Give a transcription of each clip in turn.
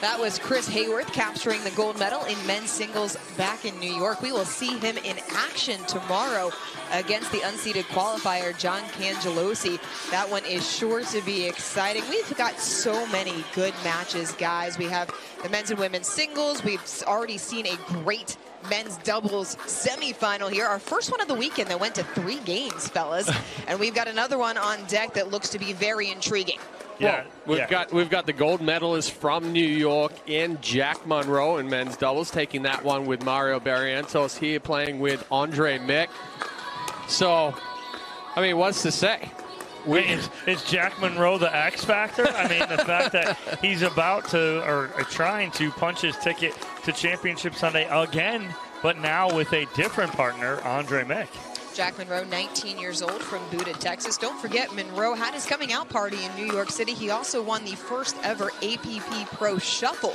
That was Chris Hayworth capturing the gold medal in men's singles back in New York. We will see him in action tomorrow against the unseeded qualifier, John Cangelosi. That one is sure to be exciting. We've got so many good matches, guys. We have the men's and women's singles. We've already seen a great men's doubles semifinal here. Our first one of the weekend that went to 3 games, fellas. And we've got another one on deck that looks to be very intriguing. Yeah, well, we've got the gold medalist from New York in Jack Munro in men's doubles, taking that one with Mario Barrientos here, playing with Mick. So, I mean, what's to say? Is Jack Munro the X factor? I mean, the fact that he's about to, or trying to punch his ticket to Championship Sunday again, but now with a different partner, Mick. Jack Munro, 19 years old, from Buda, Texas. Don't forget, Munro had his coming out party in New York City. He also won the first ever APP Pro Shuffle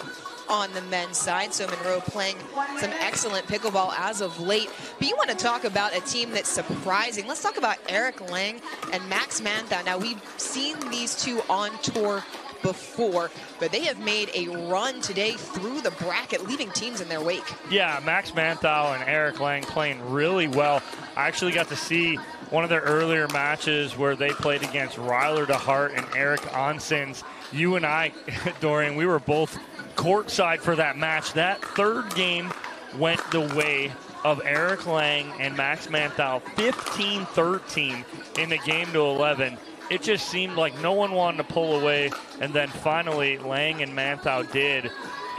on the men's side. So Munro playing some excellent pickleball as of late. But you want to talk about a team that's surprising. Let's talk about Eric Lange and Max Manthou. Now, we've seen these two on tour before, but they have made a run today through the bracket, leaving teams in their wake. Yeah, Max Manthou and Eric Lange playing really well. I actually got to see one of their earlier matches where they played against Ryler DeHart and Eric Onsens. You and I, Dorian, we were both courtside for that match. That third game went the way of Eric Lange and Max Manthou, 15-13 in the game to 11. It just seemed like no one wanted to pull away, and then finally Lange and Manthou did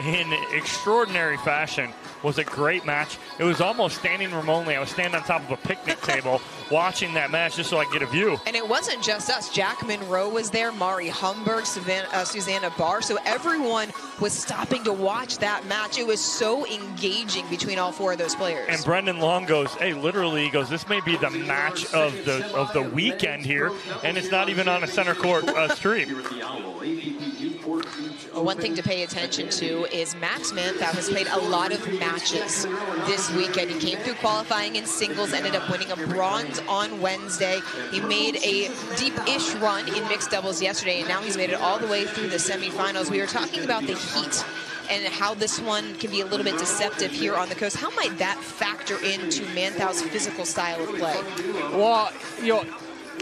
in extraordinary fashion. Was a great match. It was almost standing room only. I was standing on top of a picnic table watching that match just so I could get a view. And it wasn't just us. Jack Munro was there, Mari Humberg, Susanna Barr. So everyone was stopping to watch that match. It was so engaging between all 4 of those players. And Brendan Long goes, hey, literally, he goes, this may be the match of the weekend here, and it's not even on a center court stream. Well, one thing to pay attention to is Max Manthou has played a lot of matches this weekend. He came through qualifying in singles, ended up winning a bronze on Wednesday. He made a deep-ish run in mixed doubles yesterday, and now he's made it all the way through the semifinals. We were talking about the heat and how this one can be a little bit deceptive here on the coast. How might that factor into Manthou's physical style of play? Well, you know,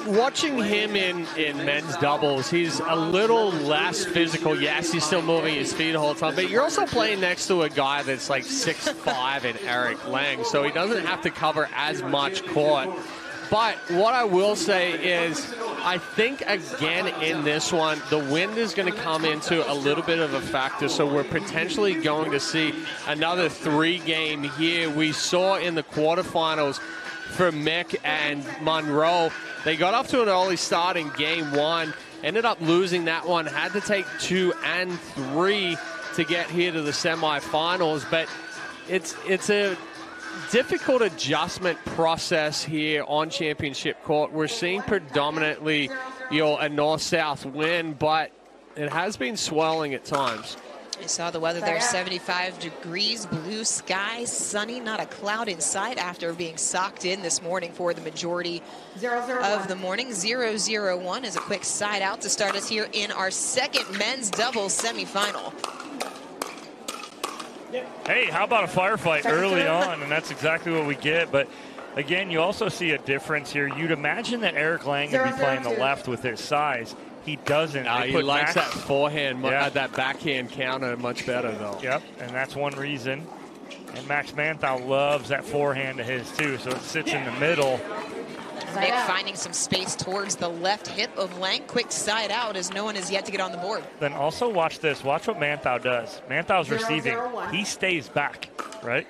watching him in men's doubles, he's a little less physical. Yes, he's still moving his feet the whole time, but you're also playing next to a guy that's like 6'5" in Eric Lange, so he doesn't have to cover as much court. But what I will say is, I think, again, in this one, the wind is going to come into a little bit of a factor, so we're potentially going to see another 3-game here. We saw in the quarterfinals for Mick and Munro, they got off to an early start in game 1, ended up losing that one, had to take 2 and 3 to get here to the semifinals. But it's a difficult adjustment process here on championship court. We're seeing predominantly, you know, a north-south wind, but it has been swelling at times. You saw the weather there, 75 degrees, blue sky, sunny, not a cloud in sight after being socked in this morning for the majority of the morning. 0-0-1 is a quick side out to start us here in our second men's doubles semifinal. Hey, how about a firefight early on? And that's exactly what we get. But again, you also see a difference here. You'd imagine that Eric Lange would be playing the left with his size. He doesn't. He likes that forehand, that backhand counter much better, though. Yep, and that's one reason. And Max Manthou loves that forehand of his, too, so it sits in the middle. Mick finding some space towards the left hip of Lange. Quick side out as no one is yet to get on the board. Then also watch this. Watch what Manthou does. Manthou's receiving. He stays back, right?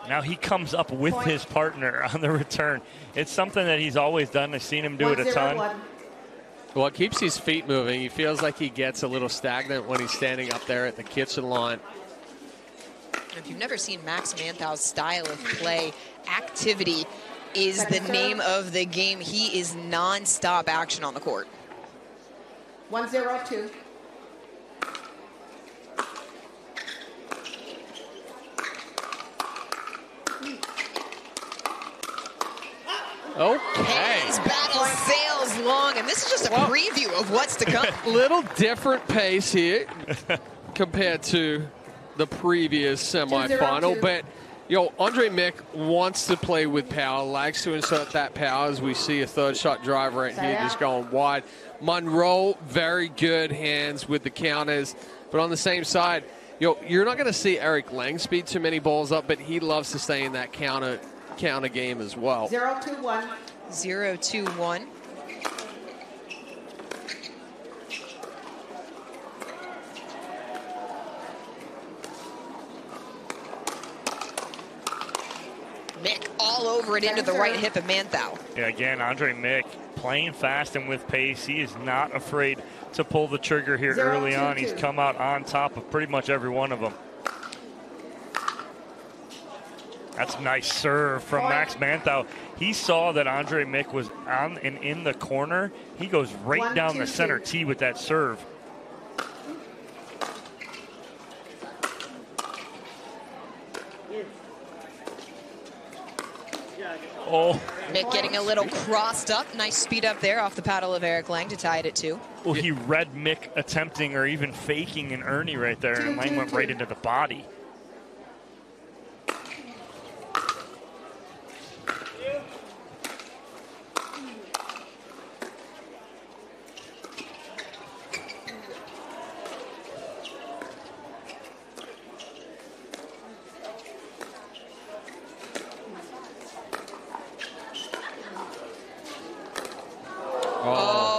Now he comes up with his partner on the return. It's something that he's always done. I've seen him do it a ton. Well, it keeps his feet moving. He feels like he gets a little stagnant when he's standing up there at the kitchen line. If you've never seen Max Manthou's style of play, activity is the name of the game. He is non-stop action on the court. 1-0-2. Okay. His battle sails long, and this is just a preview of what's to come. Little different pace here compared to the previous semifinal, but Andre Mick wants to play with power, likes to insert that power, as we see a third shot drive right here just going wide. Munro, very good hands with the counters, but on the same side, you're not going to see Eric Lange speed too many balls up, but he loves to stay in that counter game as well. 0-2-1. 0-2-1. Mick all over it into the right hip of Manthou. Yeah, again, Andre Mick playing fast and with pace. He is not afraid to pull the trigger here early on. He's come out on top of pretty much every one of them. That's a nice serve from Max Manthou. He saw that Andre Mick was on and in the corner. He goes right down the center tee with that serve. Oh. Mick getting a little crossed up. Nice speed up there off the paddle of Eric Lange to tie it at 2. Well, he read Mick attempting or even faking an Ernie right there, and Lange went right into the body.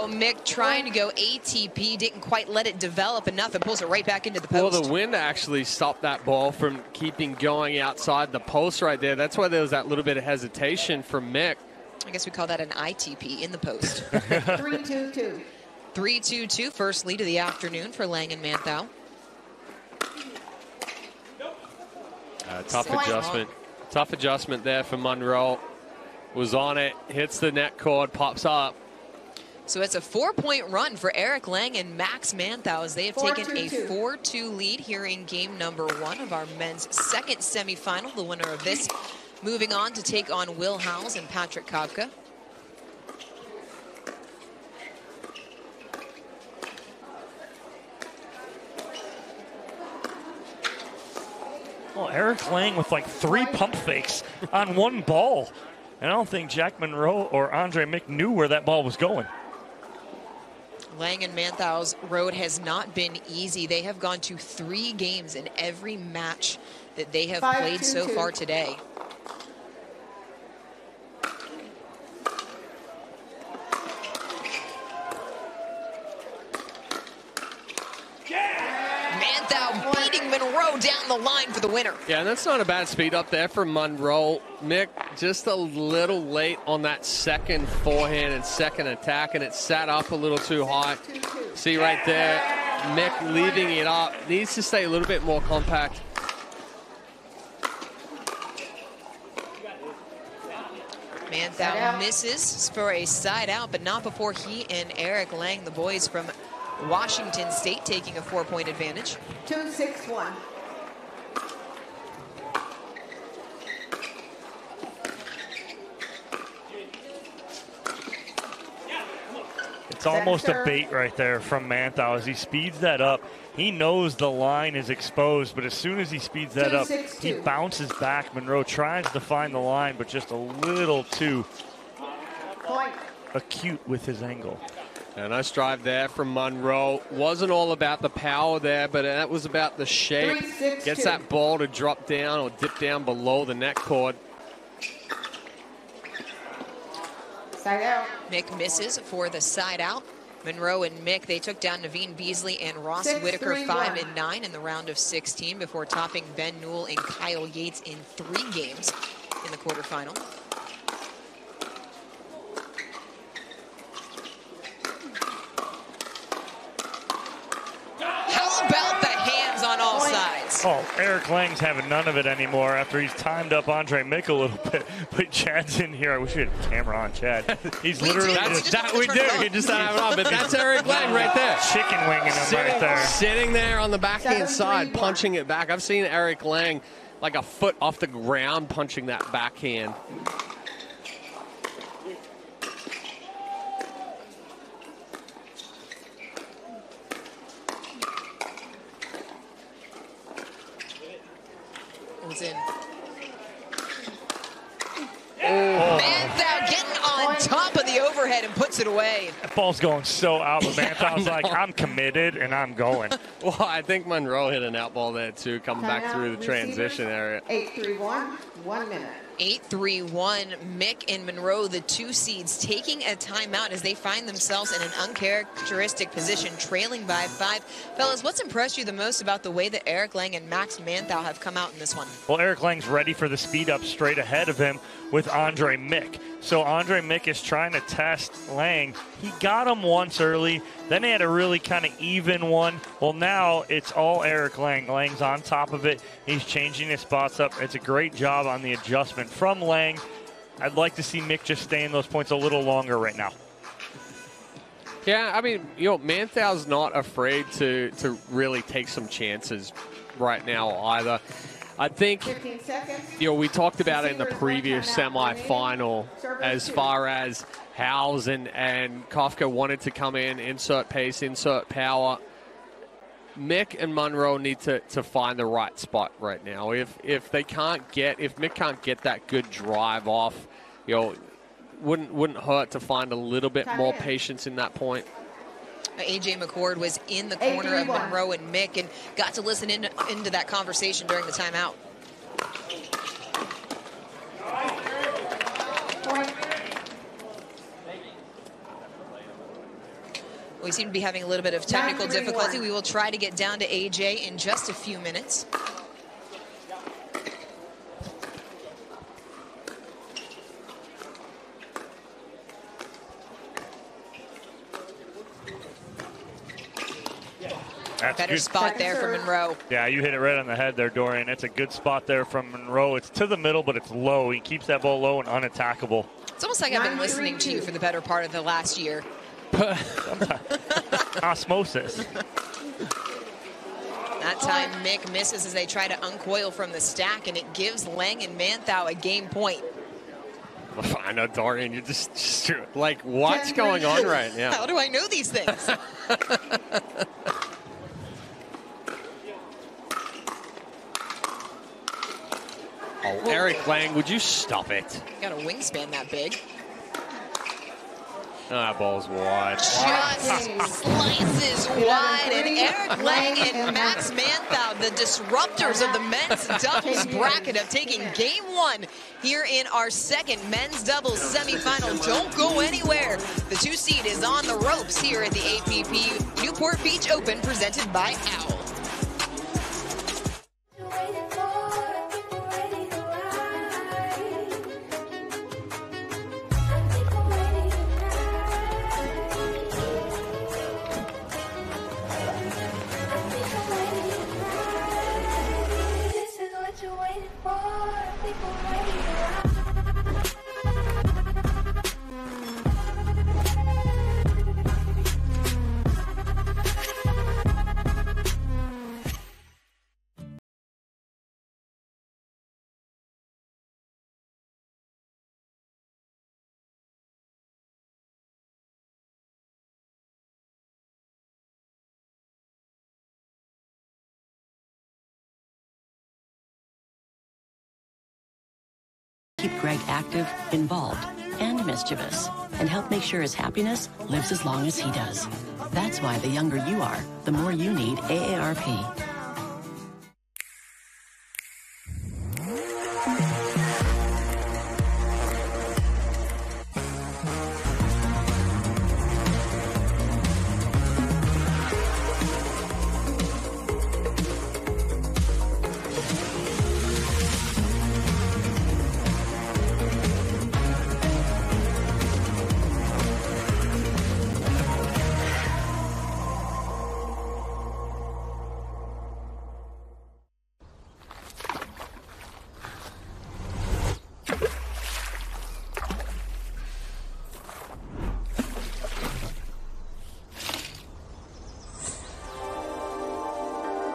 Mick trying to go ATP, didn't quite let it develop enough, and pulls it right back into the post. Well, the wind actually stopped that ball from keeping going outside the post right there. That's why there was that little bit of hesitation from Mick. I guess we call that an ITP in the post. 3-2-2. 3-2-2, first lead of the afternoon for Lange and Manthou. Tough adjustment. Tough adjustment there for Munro. Was on it, hits the net cord, pops up. So it's a 4-point run for Eric Lange and Max Manthou as they have taken a 4-2 lead here in game number 1 of our men's second semifinal. The winner of this moving on to take on Will Howells and Patrick Kavka. Well, Eric Lange with like 3 pump fakes on one ball. And I don't think Jack Munro or Andre Mick knew where that ball was going. Lange and Manthou's road has not been easy. They have gone to 3 games in every match that they have played so far today. Manthou beating Munro down the line for the winner. Yeah, and that's not a bad speed up there for Munro. Mick just a little late on that second forehand and second attack, and it sat up a little too high. See right there, Mick leaving it up. Needs to stay a little bit more compact. Manthou misses for a side out, but not before he and Eric Lange, the boys from Washington State, taking a 4-point advantage. 2-6-1. It's almost a bait right there from Manthou as he speeds that up. He knows the line is exposed, but as soon as he speeds that up, he bounces back. Munro tries to find the line, but just a little too acute with his angle. A nice drive there from Munro. Wasn't all about the power there, but that was about the shape. Gets that ball to drop down or dip down below the net cord. Side out. Mick misses for the side out. Munro and Mick, they took down Naveen Beasley and Ross Whitaker 5 and 9 in the round of 16 before topping Ben Newell and Kyle Yates in 3 games in the quarterfinal. How about the hands on all sides? Oh, Eric Lange's having none of it anymore after he's timed up Andre Mick a little bit. But Chad's in here. I wish we had a camera on Chad. He's literally we do. You just don't have it on. But that's Eric Lange right there. Chicken winging him right there. Sitting there on the backhand side, punching it back. I've seen Eric Lange like a foot off the ground punching that backhand. overhead and puts it away. That ball's going so out, but Manthou's like, I'm committed and I'm going. Well, I think Munro hit an out ball there too, coming back through the transition area. 8-3-1, 1 minute. 8-3-1, Mick and Munro, the 2 seeds, taking a timeout as they find themselves in an uncharacteristic position, trailing by 5. Fellas, what's impressed you the most about the way that Eric Lange and Max Manthou have come out in this one? Well, Eric Lange's ready for the speed up straight ahead of him with Andre Mick. So Andre Mick is trying to test Lange. He got him once early. Then he had a really kind of even one. Well, now it's all Eric Lange. Lange's on top of it. He's changing his spots up. It's a great job on the adjustment from Lange. I'd like to see Mick just stay in those points a little longer right now. Yeah, I mean, Manthou's not afraid to really take some chances right now either. I think, 15 seconds. we talked about it in the previous semifinal as far as Howes and Kafka wanted to come in, insert pace, insert power. Mick and Munro need to find the right spot right now. If Mick can't get that good drive off, wouldn't hurt to find a little bit more patience in that point. A.J. McCord was in the corner of Munro and Mick and got to listen into that conversation during the timeout. We seem to be having a little bit of technical difficulty. We will try to get down to A.J. in just a few minutes. That's better spot there for Munro. Yeah, you hit it right on the head there, Dorian. It's a good spot there from Munro. It's to the middle, but it's low. He keeps that ball low and unattackable. It's almost like I've been listening to you for the better part of the last year. Osmosis. That time, Mick misses as they try to uncoil from the stack, and it gives Lange and Manthou a game point. I know, Dorian, you're just like, what's going on right now? How do I know these things? Oh, Eric Lange, would you stop it? Got a wingspan that big. Oh, that ball's wide. Just slices wide, and Eric Lange and Max Manthou, the disruptors of the men's doubles bracket, have taken game 1 here in our second men's doubles semifinal. Don't go anywhere. The 2 seed is on the ropes here at the APP Newport Beach Open, presented by OWL. Keep Greg active, involved, and mischievous, and help make sure his happiness lives as long as he does. That's why the younger you are, the more you need AARP.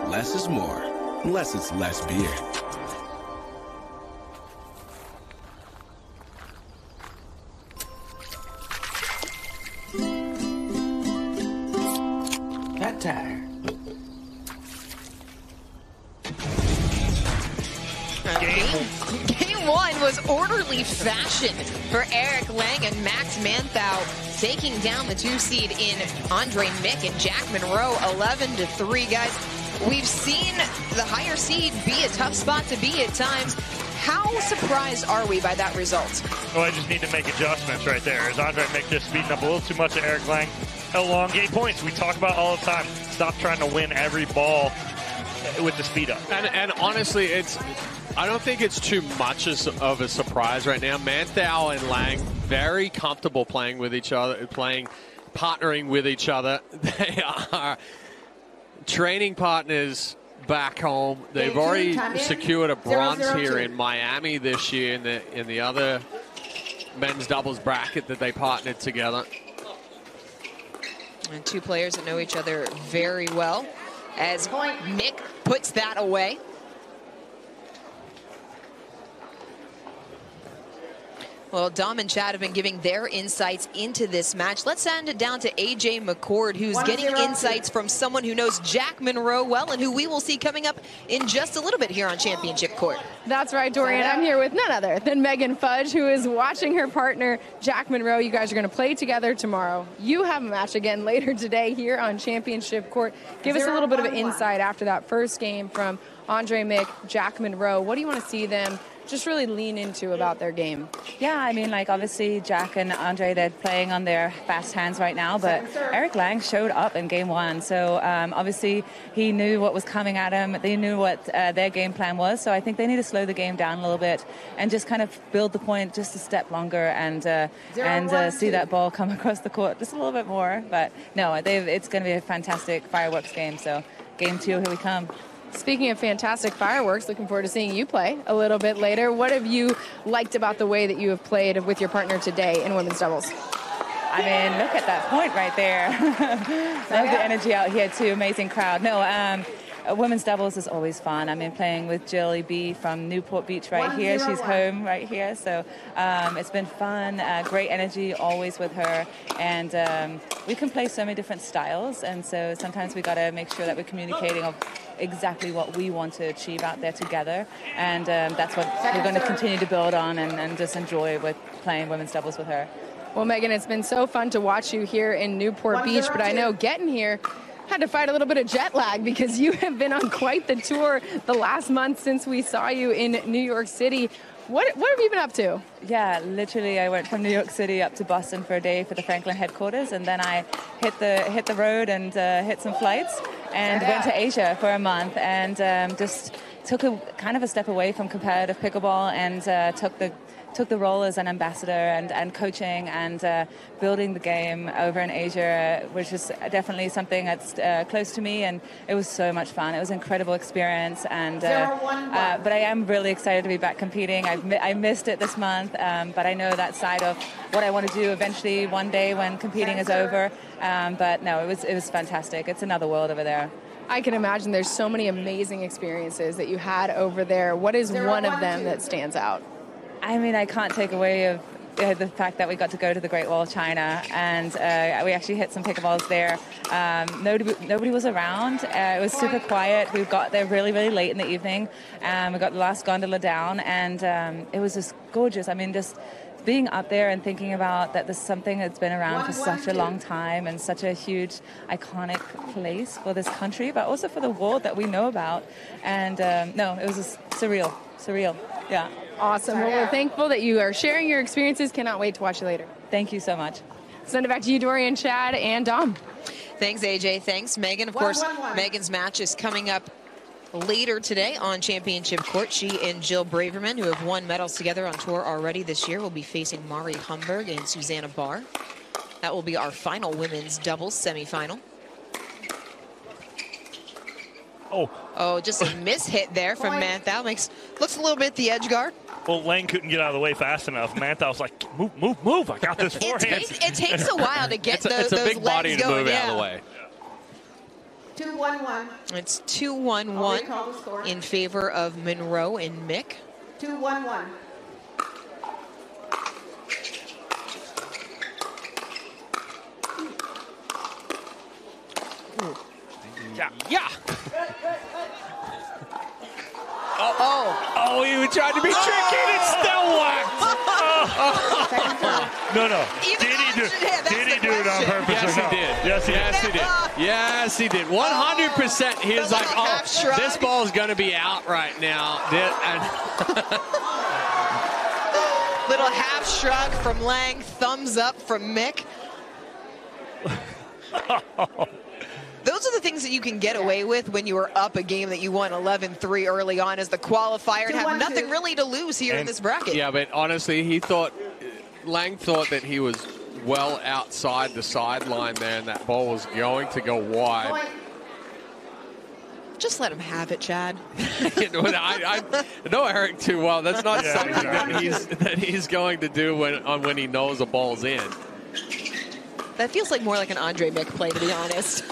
Less is more, unless it's less beer. Fat tire. Game 1 was was orderly fashion for Eric Lange and Max Manthou, taking down the 2 seed in Andre Mick and Jack Munro 11-3. Guys, we've seen the higher seed be a tough spot to be at times. How surprised are we by that result? Oh, I just need to make adjustments right there. As Andre Mick just speeding up a little too much at Eric Lange. Elongate points. We talk about all the time. Stop trying to win every ball with the speed up. And honestly, I don't think it's too much of a surprise right now. Manthou and Lange very comfortable playing with each other, partnering with each other. They are training partners back home. They've already secured a bronze here in Miami this year in the other men's doubles bracket that they partnered together. And 2 players that know each other very well, as Mick puts that away. Well, Dom and Chad have been giving their insights into this match. Let's send it down to AJ McCord, who's getting insights from someone who knows Jack Munro well and who we will see coming up in just a little bit here on Championship Court. That's right, Dorian. I'm here with none other than Megan Fudge, who is watching her partner, Jack Munro. You guys are going to play together tomorrow. You have a match again later today here on Championship Court. Give us a little bit of an insight after that first game from Andre Mick, Jack Munro. What do you want to see them just really lean into about their game? Yeah, I mean, like, obviously Jack and Andre, they're playing on their fast hands right now, but Eric Lange showed up in game 1, so obviously he knew what was coming at him. They knew what their game plan was, so I think they need to slow the game down a little bit and just kind of build the point just a step longer and see that ball come across the court just a little bit more. But no, it's going to be a fantastic fireworks game, so game 2, here we come. Speaking of fantastic fireworks, looking forward to seeing you play a little bit later. What have you liked about the way that you have played with your partner today in women's doubles? I mean, look at that point right there. Love the energy out here, too. Amazing crowd. No, women's doubles is always fun. I mean, playing with Jilly B from Newport Beach right here. She's home right here. So it's been fun. Great energy always with her. And we can play so many different styles. And so sometimes we got to make sure that we're communicating of exactly what we want to achieve out there together. And that's what we're going to continue to build on and just enjoy with playing women's doubles with her. Well, Megan, it's been so fun to watch you here in Newport Beach, but I know getting here had to fight a little bit of jet lag because you have been on quite the tour the last month since we saw you in New York City. What have you been up to? Yeah, literally, I went from New York City up to Boston for a day for the Franklin headquarters, and then I hit the road and hit some flights and went to Asia for a month and just took a kind of a step away from competitive pickleball and took the role as an ambassador and coaching and building the game over in Asia, which is definitely something that's close to me, and it was so much fun. It was an incredible experience, and but I am really excited to be back competing. I missed it this month, but I know that side of what I want to do eventually one day when competing is over. But no, it was fantastic. It's another world over there. I can imagine there's so many amazing experiences that you had over there. What is one of them that stands out? I mean, I can't take away of the fact that we got to go to the Great Wall of China, and we actually hit some pickleballs there. Nobody was around. It was super quiet. We got there really, really late in the evening. We got the last gondola down, and it was just gorgeous. I mean, just being up there and thinking about that there's something that's been around for such a long time and such a huge, iconic place for this country, but also for the world that we know about. And no, it was just surreal. Yeah. Awesome. Well, we're thankful that you are sharing your experiences. Cannot wait to watch you later. Thank you so much. Send it back to you, Dorian, Chad, and Dom. Thanks, AJ. Thanks, Megan. Of course, Megan's match is coming up later today on Championship Court. She and Jill Braverman, who have won medals together on tour already this year, will be facing Mari Humberg and Susanna Barr. That will be our final women's doubles semifinal. Oh, just a mishit there from Manthou. Looks a little bit the edge guard. Well, Lange couldn't get out of the way fast enough. Manthou's like, move. I got this forehand. It takes a while to get those big body to going. move out of the way. 2-1-1. It's 2-1-1 in favor of Munro and Mick. 2-1-1. Yeah. Oh, he was trying to be tricky and it's still whacked. No. Did he do it on purpose? Yes, or no? he did. Yes, he Yes, did. he did. Yes, he did. 100%. He was like, half shrug. this ball's going to be out right now. Little half shrug from Lange, thumbs up from Mick. Those are the things that you can get away with when you are up a game that you won 11-3 early on as the qualifier and have nothing really to lose here in this bracket. Yeah, but honestly, Lange thought that he was well outside the sideline there, and that ball was going to go wide. Just let him have it, Chad. I know Eric too well. That's not something that he's going to do when he knows a ball's in. That feels like more like an Andre Mick play, to be honest.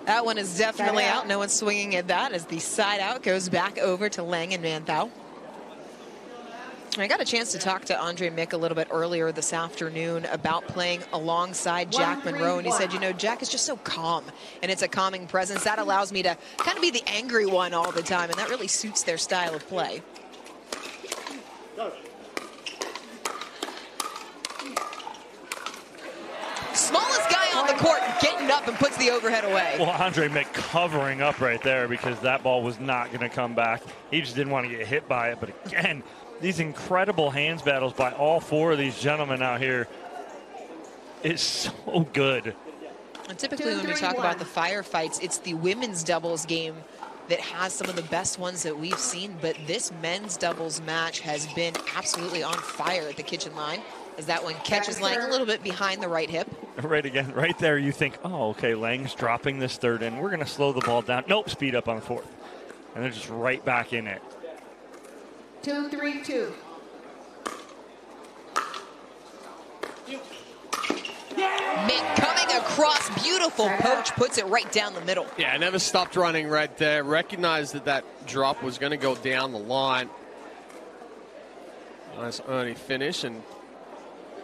That one is definitely out. No one's swinging at that as the side out goes back over to Lange and Manthou. I got a chance to talk to Andre Mick a little bit earlier this afternoon about playing alongside Jack Munro, and he said, you know, Jack is just so calm, and it's a calming presence. That allows me to kind of be the angry one all the time, and that really suits their style of play. Smallest guy on the court getting up and puts the overhead away. Well, Andre Mick covering up right there because that ball was not going to come back. He just didn't want to get hit by it. But again, these incredible hands battles by all four of these gentlemen out here is so good. And typically when we talk about the firefights, it's the women's doubles game that has some of the best ones that we've seen. But this men's doubles match has been absolutely on fire at the kitchen line, as that one catches Lange a little bit behind the right hip. Right there you think, oh, okay, Lange's dropping this third in. We're going to slow the ball down. Nope, speed up on the fourth. And they're just right back in it. 2-3-2. Mick coming across, beautiful poach, puts it right down the middle. Yeah, never stopped running right there. Recognized that drop was going to go down the line. Nice early finish and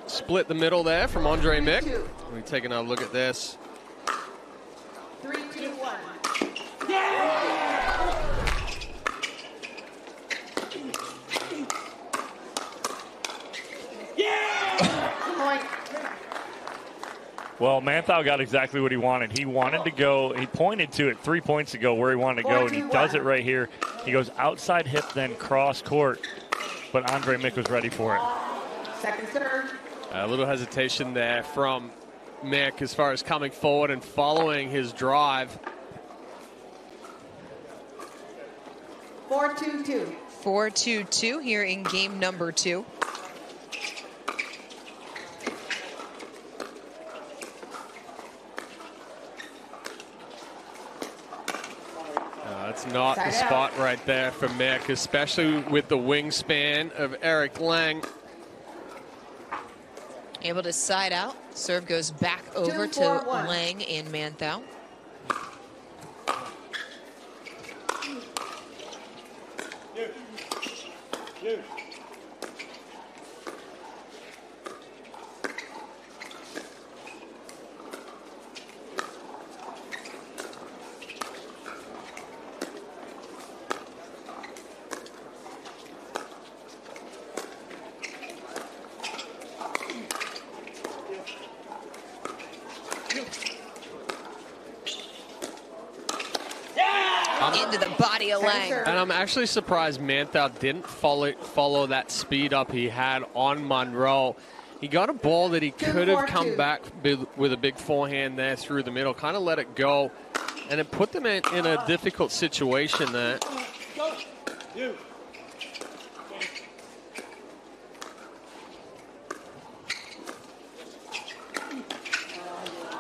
split the middle there from Andre Mick. We're taking a look at this. 3-2-1. Well, Manthou got exactly what he wanted. He wanted to go, he pointed to it 3 points ago where he wanted to go, and he does it right here. He goes outside hip, then cross court, but Andre Mick was ready for it. Second serve. A little hesitation there from Mick as far as coming forward and following his drive. 4-2-2. 4-2-2 here in game number 2. That's not the spot right there for Mick, especially with the wingspan of Eric Lange. Able to side out. Serve goes back over to Lange and Manthou. Into the body of Lange. And I'm actually surprised Manthou didn't follow that speed up he had on Munro. He got a ball that he could have come back with a big forehand there through the middle, kind of let it go, and it put them in a difficult situation there.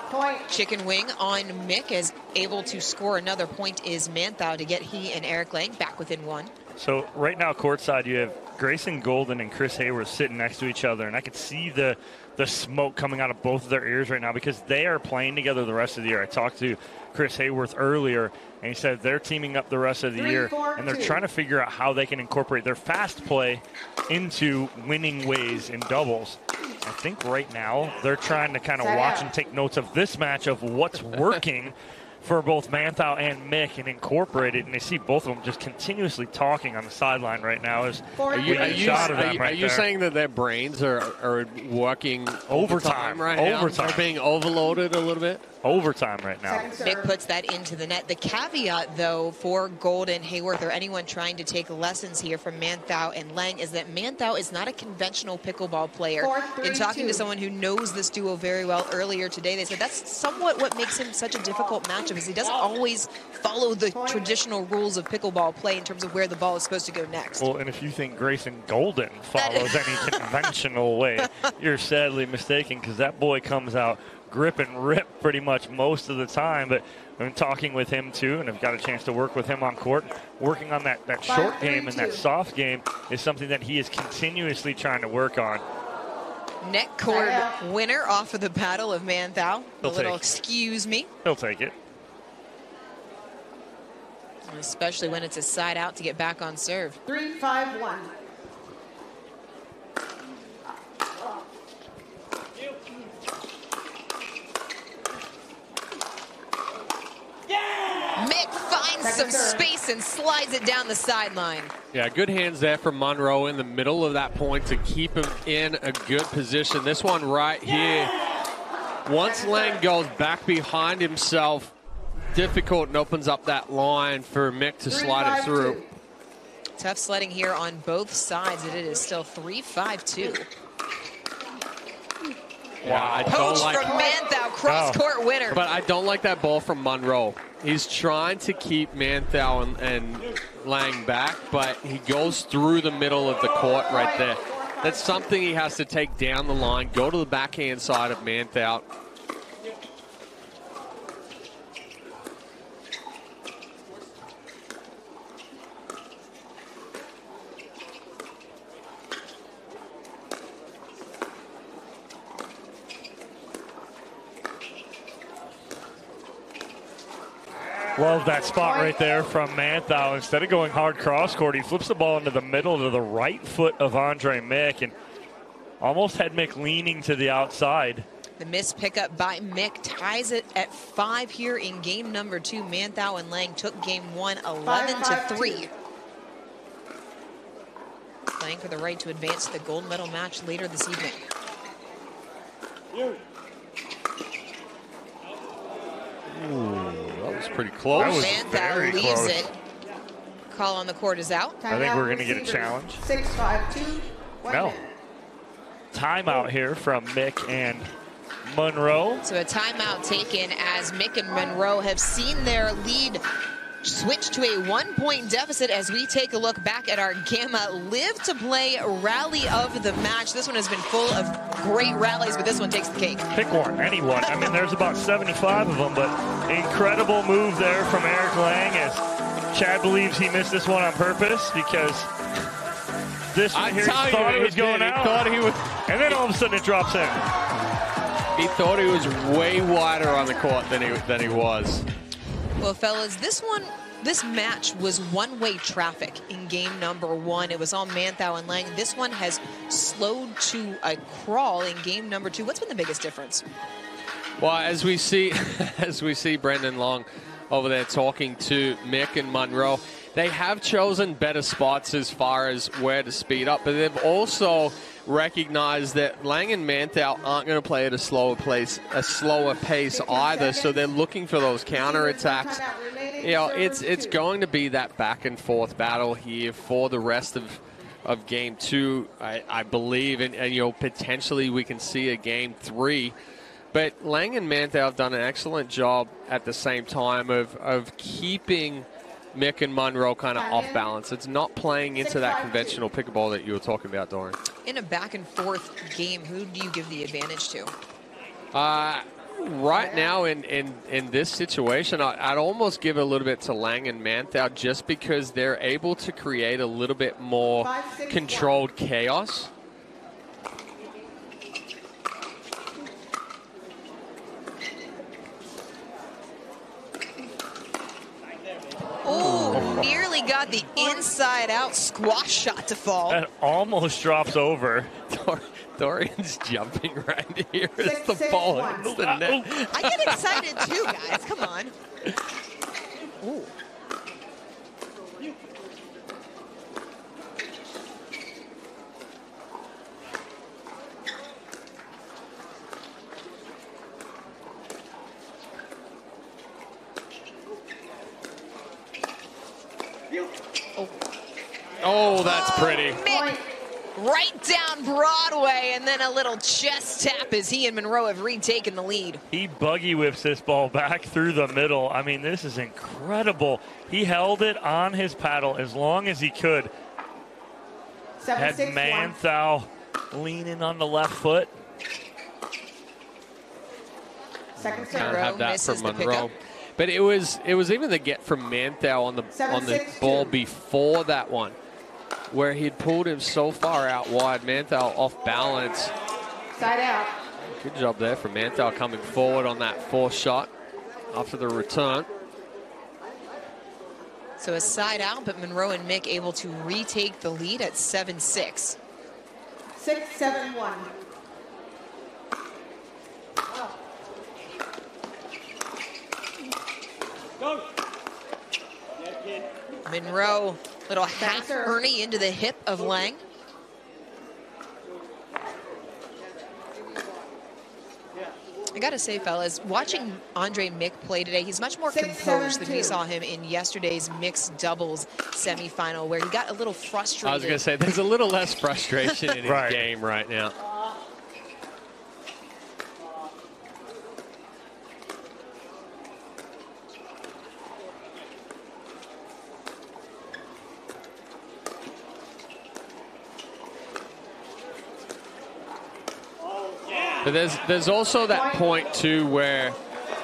Point. Chicken wing on Mick, as able to score another point is Manthou to get he and Eric Lange back within 1. So right now courtside you have Grayson Golden and Chris Hayworth sitting next to each other, and I could see the smoke coming out of both of their ears right now because they are playing together the rest of the year. I talked to Chris Hayworth earlier, and he said they're teaming up the rest of the year, and they're trying to figure out how they can incorporate their fast play into winning ways in doubles. I think right now they're trying to kind of watch and take notes of this match of what's working for both Manthou and Mick and incorporate it, and they see both of them just continuously talking on the sideline right now. Are you saying that their brains are working overtime right now? Overtime. They're being overloaded a little bit? Overtime right now. Mick puts that into the net. The caveat, though, for Golden, Hayworth, or anyone trying to take lessons here from Manthou and Lange is that Manthou is not a conventional pickleball player. In talking to someone who knows this duo very well earlier today, they said that's somewhat what makes him such a difficult matchup, is he doesn't always follow the traditional rules of pickleball play in terms of where the ball is supposed to go next. Well, and if you think Grayson Golden follows any conventional way, you're sadly mistaken, because that boy comes out grip and rip pretty much most of the time. But I've been talking with him too, and I've got a chance to work with him on court. Working on that short game and that soft game is something that he is continuously trying to work on. Net cord winner off of the battle of Manthou. A little excuse me. He'll take it. Especially when it's a side out to get back on serve. 3-5-1. Mick finds some space and slides it down the sideline. Yeah, good hands there from Munro in the middle of that point to keep him in a good position. This one right here, once Lange goes back behind himself, difficult, and opens up that line for Mick to slide it through. Tough sledding here on both sides, and it is still 3-5-2. Wow, Poach from Manthou, cross-court winner. But I don't like that ball from Munro. He's trying to keep Manthou and Lange back, but he goes through the middle of the court right there. That's something he has to take down the line, go to the backhand side of Manthou. Love that spot right there from Manthou. Instead of going hard cross court, he flips the ball into the middle to the right foot of Andre Mick and almost had Mick leaning to the outside. The missed pickup by Mick ties it at 5 here in game number 2. Manthou and Lange took game 1 11-3. Playing for the right to advance to the gold medal match later this evening. Ooh, that was pretty close. That was Manthou leaves it. Call on the court is out. I think we're going to get a challenge. 6-5-2. No. Timeout here from Mick and Munro. So a timeout taken as Mick and Munro have seen their lead switch to a 1-point deficit as we take a look back at our Gamma Live to Play rally of the match. This one has been full of great rallies, but this one takes the cake. Pick one, anyone. I mean, there's about 75 of them, but incredible move there from Eric Lange as Chad believes he missed this one on purpose because this one here, he thought it was going out. Thought he was, and then all of a sudden it drops in. He thought he was way wider on the court than he was. Well, fellas, this match was one-way traffic in game number 1. It was all Manthou and Lange. This one has slowed to a crawl in game number 2. What's been the biggest difference? Well, as we see Brendan Long over there talking to Mick and Munro, they have chosen better spots as far as where to speed up, but they've also recognized that Lange and Manthou aren't going to play at a slower pace either, so they're looking for those counterattacks. You know, it's going to be that back and forth battle here for the rest of game 2, I believe, and you know, potentially we can see a game 3. But Lange and Manthou have done an excellent job at the same time of keeping Mick and Munro kind of off balance. It's not playing into that conventional pickleball that you were talking about, Dorian. In a back and forth game, who do you give the advantage to? Right now in this situation, I'd almost give a little bit to Lange and Manthou just because they're able to create a little bit more controlled chaos. Oh, nearly got the inside-out squash shot to fall. That almost drops over. Dorian's jumping right here as the ball hits the net. I get excited too, guys. Come on. Ooh. Oh, that's pretty. Mick, right down Broadway, and then a little chest tap as he and Munro have retaken the lead. He buggy whips this ball back through the middle. I mean, this is incredible. He held it on his paddle as long as he could. Had Manthou leaning on the left foot. Second Can't serve. have that from misses the Munro. pickup. But it was even the get from Manthou on the 7-6-2. ball before that one, where he'd pulled him so far out wide. Manthou off balance. Side out. Good job there from Manthou coming forward on that fourth shot after the return. So a side out, but Munro and Mick able to retake the lead at 7-6. 6-7-1. Munro, little half serve. Ernie into the hip of Lange. I gotta say, fellas, watching Andre Mick play today, he's much more 6-7-2. composed than we saw him in yesterday's mixed doubles semifinal, where he got a little frustrated. I was going to say, there's a little less frustration in his Right. game right now. But there's also that point too where,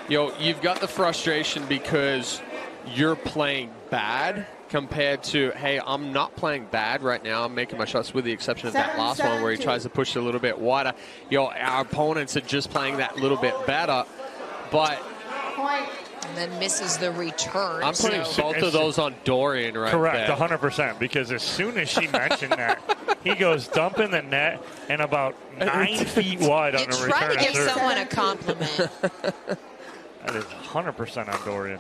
you know, you've got the frustration because you're playing bad compared to, hey, I'm not playing bad right now. I'm making my shots, with the exception of that last one where he 7-7-2. tries to push it a little bit wider. You know, our opponents are just playing that little bit better. But Point. And then misses the return. I'm putting both of those on Dorian right Correct, there. 100%, because as soon as she mentioned that, he goes dumping the net and about 9 feet wide on You the return. try to give serve. someone a compliment. That is 100% on Dorian.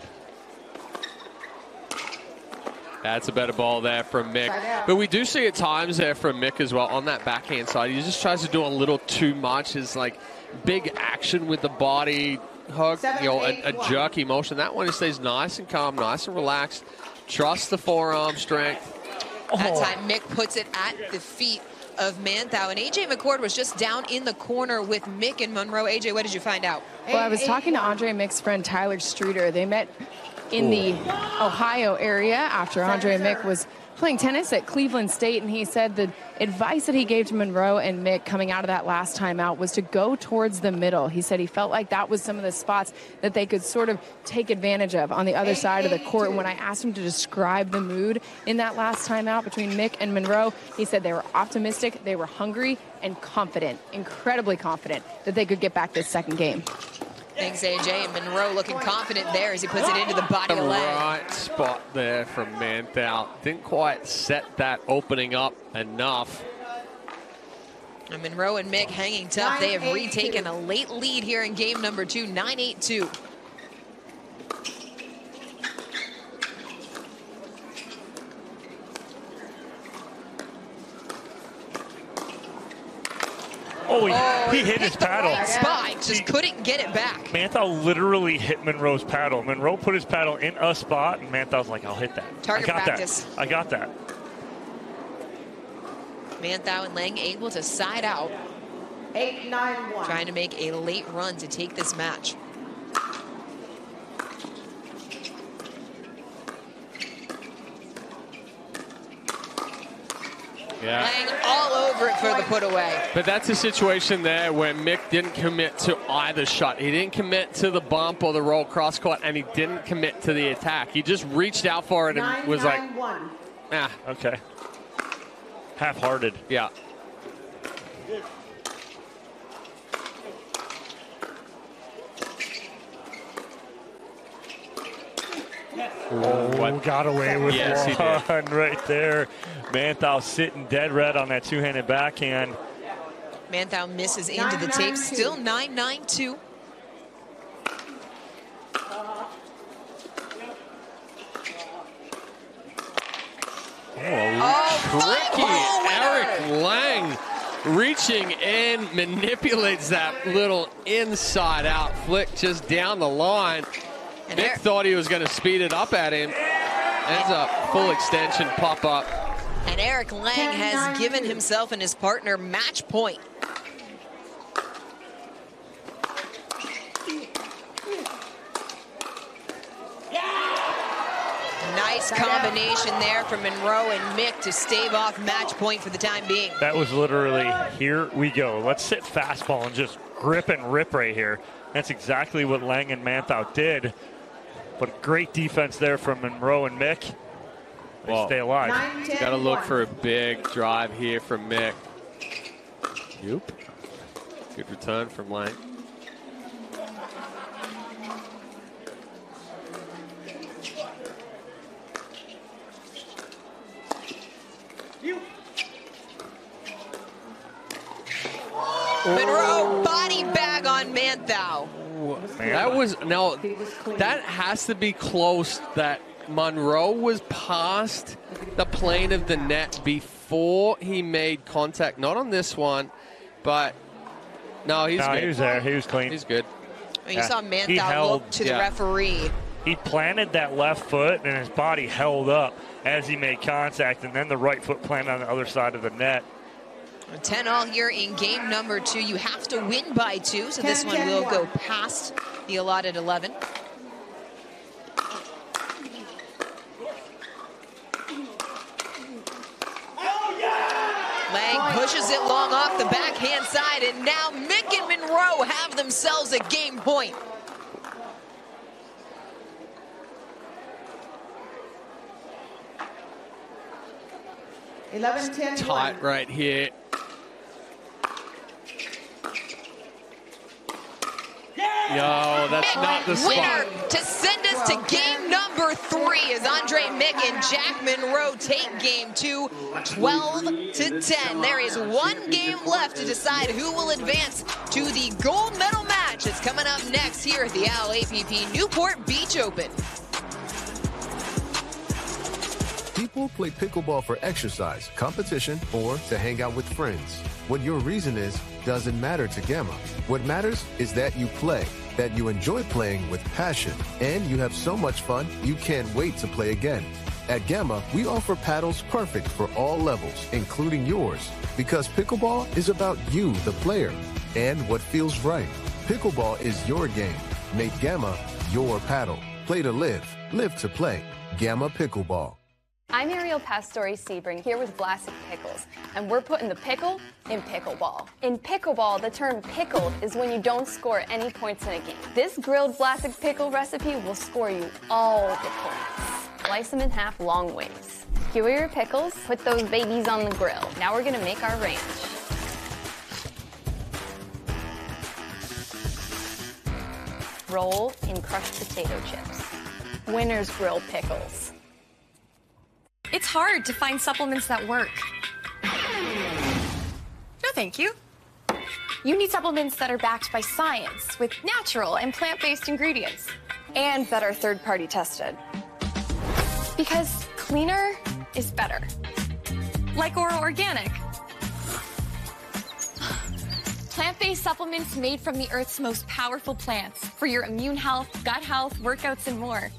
That's a better ball there from Mick. Side out. But we do see at times there from Mick as well on that backhand side. He just tries to do a little too much. His like big action with the body hook, you know, a 7-8-1. jerky motion. That one he stays nice and calm, nice and relaxed. Trust the forearm strength. That time, Mick puts it at the feet of Manthou. And A.J. McCord was just down in the corner with Mick and Munro. A.J., what did you find out? Well, I was talking to Andre Mick's friend Tyler Streeter. They met in the Ohio area after Andre Mick was playing tennis at Cleveland State, and he said the advice that he gave to Munro and Mick coming out of that last time out was to go towards the middle. He said he felt like that was some of the spots that they could sort of take advantage of on the other side of the court. And when I asked him to describe the mood in that last time out between Mick and Munro, he said they were optimistic, they were hungry, and confident, incredibly confident that they could get back this second game. Thanks, A.J. And Munro looking confident there as he puts it into the body of Lange. Right spot there from Manthou. Didn't quite set that opening up enough. And Munro and Mick hanging tough. They have retaken a late lead here in game number 2, 9-8-2. Oh, he hit his paddle. Right spot, just couldn't get it back. Manthou literally hit Munro's paddle. Munro put his paddle in a spot, and Manthou's like, I'll hit that. Target I got practice. that. I got that. Manthou and Lange able to side out, 8-9-1. trying to make a late run to take this match. Yeah. Lange all over it for the put away. But that's a situation there where Mick didn't commit to either shot. He didn't commit to the bump or the roll cross court, and he didn't commit to the attack. He just reached out for it and was like, 9-9-1. ah, Okay. Half-hearted. yeah. Oh, got away with Yes, he did. one right there. Manthou sitting dead red on that two-handed backhand. Manthou misses into the tape. Still 9-9-2. Tricky. Eric Lange reaching in, manipulates that little inside-out flick just down the line. And Mick thought he was going to speed it up at him. Ends up full extension pop-up. And Eric Lange has given himself and his partner match point. Nice combination there from Munro and Mick to stave off match point for the time being. That was literally, here we go. Let's sit fastball and just grip and rip right here. That's exactly what Lange and Manthou did. But great defense there from Munro and Mick. They stay alive. Got to look for a big drive here from Mick. Yoop. Good return from Lange. Munro body bag on Manthou. That was, now, that has to be close. That Munro was past the plane of the net before he made contact. Not on this one, but no, he's good. He was there. He was clean. He's good. You saw Manthou look to the referee. He planted that left foot, and his body held up as he made contact, and then the right foot planted on the other side of the net. 10-all here in game number 2. You have to win by 2, so this one will go past the allotted 11. Lange pushes it long off the backhand side, and now Mick and Munro have themselves a game point. Tight right here. Yo, that's not the spot. Winner to send us to game number 3 as Andre Mick and Jack Munro take game 2, 12-10. There is one game left to decide who will advance to the gold medal match. It's coming up next here at the ALAPP Newport Beach Open. People play pickleball for exercise, competition, or to hang out with friends. What your reason is doesn't matter to Gamma. What matters is that you play, that you enjoy playing with passion, and you have so much fun you can't wait to play again. At Gamma, we offer paddles perfect for all levels, including yours, because pickleball is about you, the player, and what feels right. Pickleball is your game. Make Gamma your paddle. Play to live, live to play. Gamma Pickleball. I'm Ariel Pastori-Sebring here with Vlasic Pickles, and we're putting the pickle in pickleball. In pickleball, the term pickled is when you don't score any points in a game. This grilled Vlasic pickle recipe will score you all the points. Slice them in half long ways. Skewer your pickles, put those babies on the grill. Now we're gonna make our ranch. Roll in crushed potato chips. Winner's Grill Pickles. It's hard to find supplements that work. No, thank you. You need supplements that are backed by science with natural and plant-based ingredients. And that are third-party tested. Because cleaner is better. Like Oro Organic. Plant-based supplements made from the Earth's most powerful plants for your immune health, gut health, workouts, and more.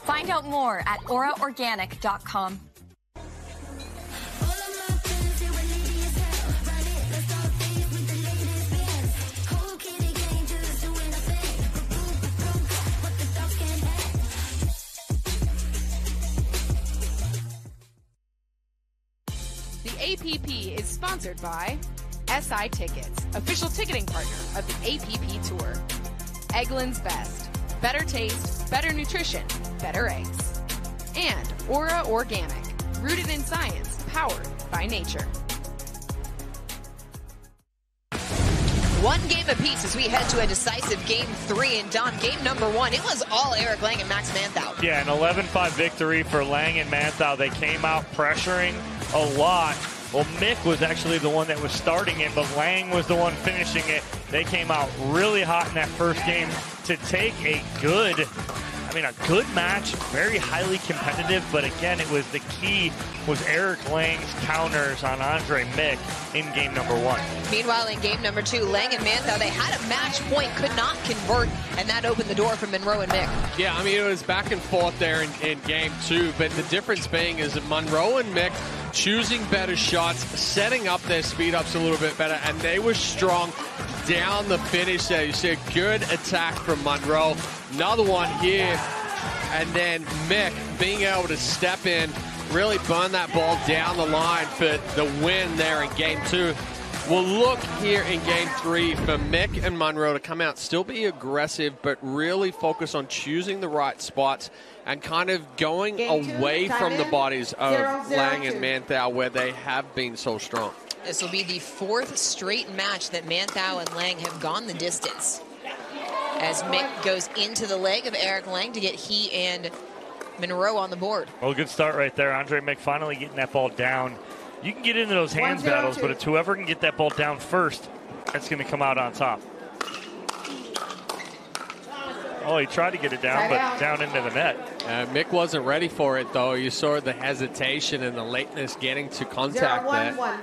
Find out more at oraorganic.com. APP is sponsored by SI Tickets, official ticketing partner of the APP Tour. Eggland's Best, better taste, better nutrition, better eggs. And Ora Organic, rooted in science, powered by nature. One game apiece as we head to a decisive game 3. And Don, game number 1, it was all Eric Lange and Max Manthou. Yeah, an 11-5 victory for Lange and Manthou. They came out pressuring a lot. Well, Mick was actually the one that was starting it, but Lange was the one finishing it. They came out really hot in that first game to take a good match, very highly competitive, but again, it was the key was Eric Lange's counters on Andre Mick in game number 1. Meanwhile, in game number 2, Lange and Manthou, they had a match point, could not convert, and that opened the door for Munro and Mick. Yeah, I mean, it was back and forth there in game 2, but the difference being is that Munro and Mick choosing better shots, setting up their speed-ups a little bit better, and they were strong down the finish there. You see a good attack from Munro. Another one here, and then Mick being able to step in, really burn that ball down the line for the win there in game 2. We'll look here in game 3 for Mick and Munro to come out, still be aggressive, but really focus on choosing the right spots and kind of going away from the bodies of Lange and Manthou, where they have been so strong. This will be the 4th straight match that Manthou and Lange have gone the distance, as Mick goes into the leg of Eric Lange to get he and Munro on the board. Well, good start right there. Andre Mick finally getting that ball down. You can get into those hands battles, but it's whoever can get that ball down first that's going to come out on top. Oh, he tried to get it down, but down into the net. Mick wasn't ready for it, though. You saw the hesitation and the lateness getting to contact that.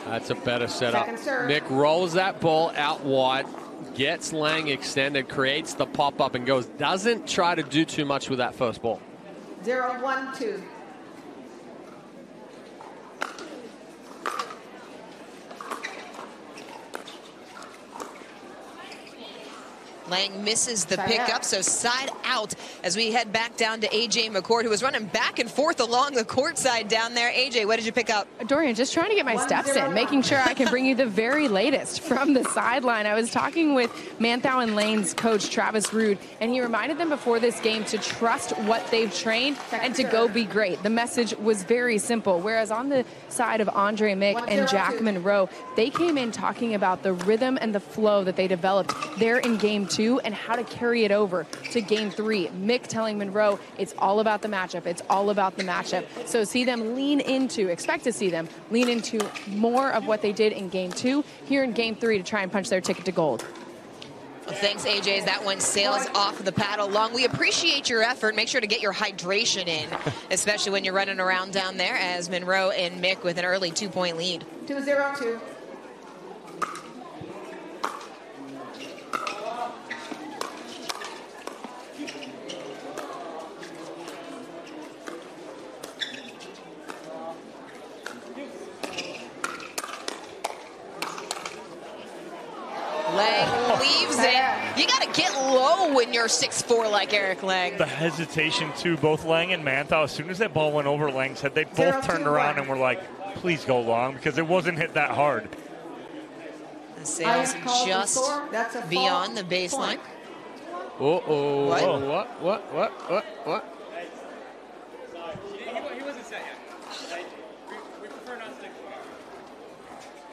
That's a better setup. Mick rolls that ball out wide, gets Lange extended, creates the pop-up and goes. Doesn't try to do too much with that first ball. 0-1-2. Lange misses the pickup, so side out as we head back down to AJ McCord, who was running back and forth along the court side down there. AJ, what did you pick up? Dorian, just trying to get my steps in, making sure I can bring you the very latest from the sideline. I was talking with Manthou and Lange's coach, Travis Rude, and he reminded them before this game to trust what they've trained and to go be great. The message was very simple, whereas on the side of Andre Mick and Jack Munro, they came in talking about the rhythm and the flow that they developed there in game 2 and how to carry it over to game 3. Mick telling Munro it's all about the matchup. It's all about the matchup. So expect to see them lean into more of what they did in game 2 here in game 3 to try and punch their ticket to gold. Well, thanks, AJ, as that one sails off the paddle long. We appreciate your effort. Make sure to get your hydration in, especially when you're running around down there, as Munro and Mick with an early 2-point lead. 2-0-2. Lange leaves it. You got to get low when you're 6'4" like Eric Lange. The hesitation, too, both Lange and Manthou, as soon as that ball went over Lange's head, they both turned around and were like, please go long, because it wasn't hit that hard. The sails just beyond the baseline. Uh-oh. What?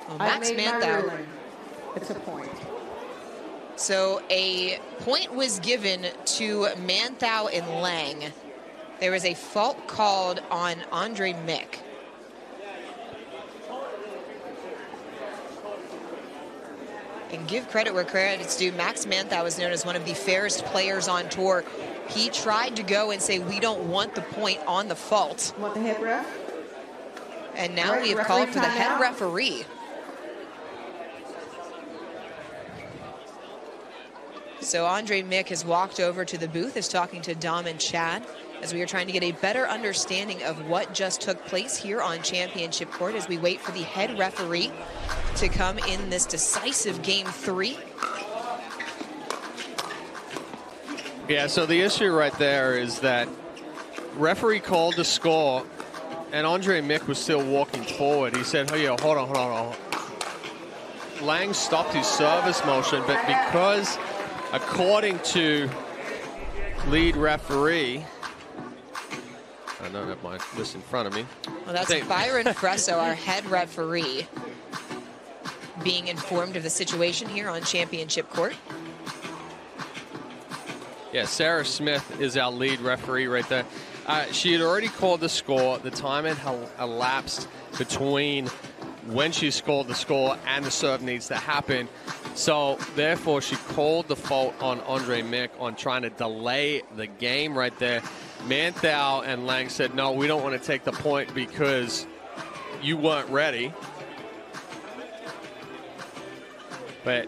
Well, Max Manthou. It's a point. So a point was given to Manthou and Lange. There was a fault called on Andre Mick. And give credit where credit's due. Max Manthou is known as one of the fairest players on tour. He tried to go and say, we don't want the point on the fault. Want the head ref? And now we have called for the head referee. So Andre Mick has walked over to the booth, is talking to Dom and Chad, as we are trying to get a better understanding of what just took place here on Championship Court as we wait for the head referee to come in this decisive game 3. Yeah, so the issue right there is that referee called the score and Andre Mick was still walking forward. He said, oh yeah, hold on. Lange stopped his service motion, but because according to lead referee, I don't have my list in front of me. Well, that's Byron Fresso, our head referee, being informed of the situation here on Championship Court. Yeah, Sarah Smith is our lead referee right there. She had already called the score. The time had elapsed between when she scored the score and the serve needs to happen. So, therefore, she called the fault on Andre Mick on trying to delay the game right there. Manthou and Lange said, no, we don't want to take the point because you weren't ready. But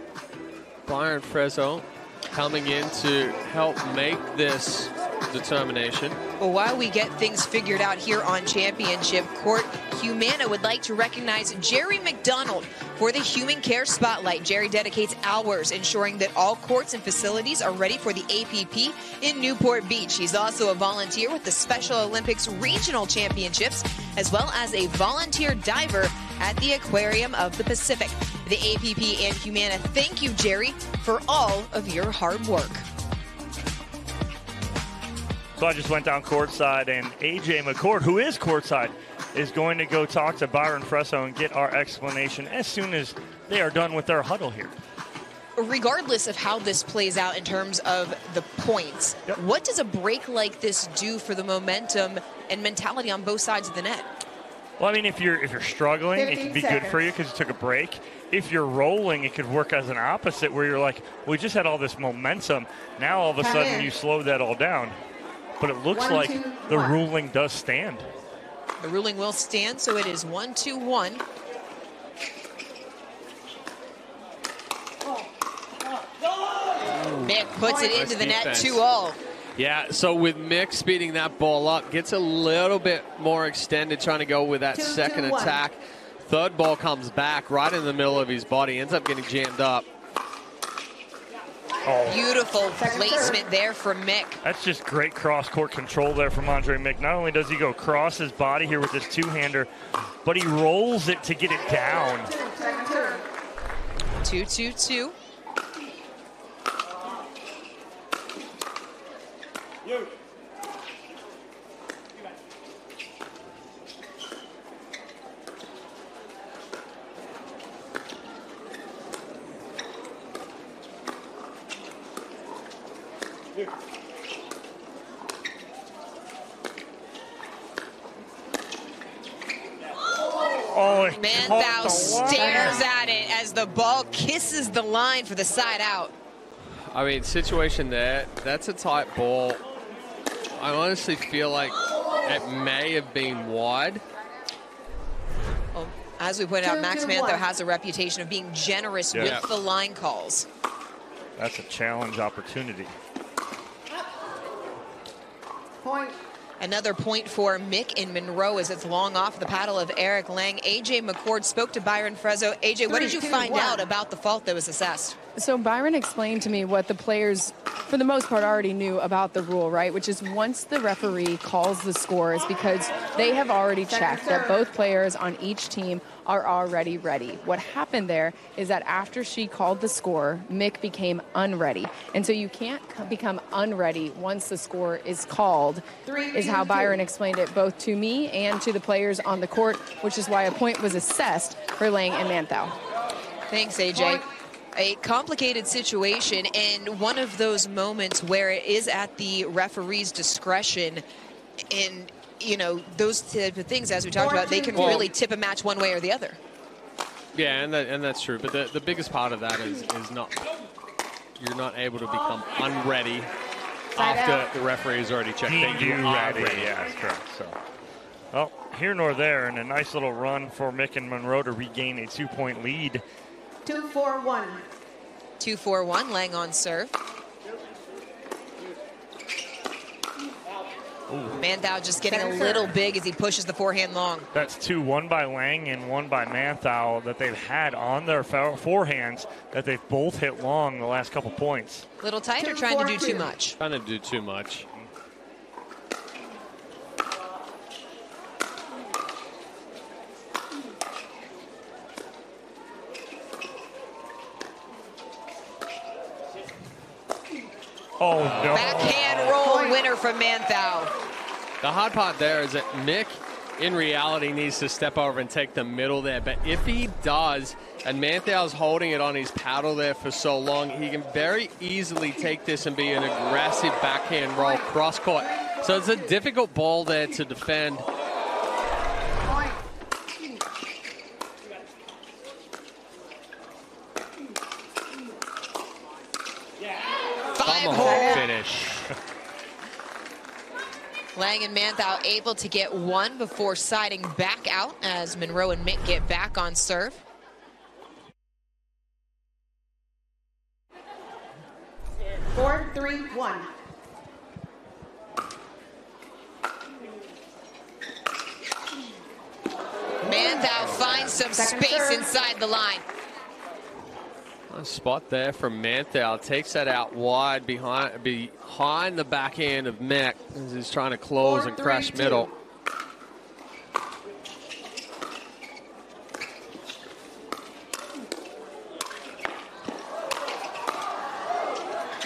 Byron Frezzo coming in to help make this determination. Well, while we get things figured out here on Championship Court, Humana would like to recognize Jerry McDonald for the Human Care Spotlight. Jerry dedicates hours ensuring that all courts and facilities are ready for the APP in Newport Beach. He's also a volunteer with the Special Olympics Regional Championships, as well as a volunteer diver at the Aquarium of the Pacific. The APP and Humana thank you, Jerry, for all of your hard work. So I just went down courtside, and A.J. McCord, who is courtside, is going to go talk to Byron Frezzo and get our explanation as soon as they are done with their huddle here. Regardless of how this plays out in terms of the points, what does a break like this do for the momentum and mentality on both sides of the net? Well, I mean, if you're struggling, it can be good for you because you took a break. If you're rolling, it could work as an opposite where you're like, we just had all this momentum. Now all of a sudden you slow that all down. But it looks like the ruling does stand. The ruling will stand, so it is 1-2-1. Mick puts it into the net, 2-0. Yeah, so with Mick speeding that ball up, gets a little bit more extended, trying to go with that second attack. Third ball comes back right in the middle of his body, ends up getting jammed up. Oh. Beautiful placement there from Mick. That's just great cross-court control there from Andre Mick. Not only does he go across his body here with this two-hander, but he rolls it to get it down. 2-2-2. Oh, Manthou stares at it as the ball kisses the line for the side out. I mean, situation there, that's a tight ball. I honestly feel like it may have been wide. Well, as we pointed out, Max Manthou has a reputation of being generous with the line calls. That's a challenge opportunity. Point. Another point for Mick in Munro as it's long off the paddle of Eric Lange. A.J. McCord spoke to Byron Frezzo. A.J., what did you find out about the fault that was assessed? So Byron explained to me what the players, for the most part, already knew about the rule, right? Which is once the referee calls the scores, because they have already checked that both players on each team are already ready. What happened there is that after she called the score, Mick became unready. And so you can't become unready once the score is called, is how Byron explained it both to me and to the players on the court, which is why a point was assessed for Lange and Manthou. Thanks, A.J. A complicated situation, and one of those moments where it is at the referee's discretion, and you know, those type of things, as we talked about, they can really tip a match one way or the other. Yeah, and that's true. But the biggest part of that is not, you're not able to become unready after the referee has already checked that you are ready. Yeah, that's correct. So, well, here nor there, and a nice little run for Mick and Munro to regain a 2-point lead. 2-4-1. 2-4-1, Lange on serve. Manthou just getting a little big as he pushes the forehand long. That's 2, one by Lange and one by Manthou that they've had on their forehands that they've both hit long the last couple points. Little tight or trying to do too much? Trying to do too much. Oh, no. Backhand roll winner from Manthou. The hard part there is that Mick in reality needs to step over and take the middle there. But if he does, and Manthou's holding it on his paddle there for so long, he can very easily take this and be an aggressive backhand roll cross court. So it's a difficult ball there to defend. Five-hole finish. Lange and Manthou able to get one before siding back out as Munro and Mick get back on serve. Four, 3, 1. Manthou finds some space inside the line. A spot there from Manthou. Takes that out wide behind the backhand of Mick as he's trying to close and crash middle.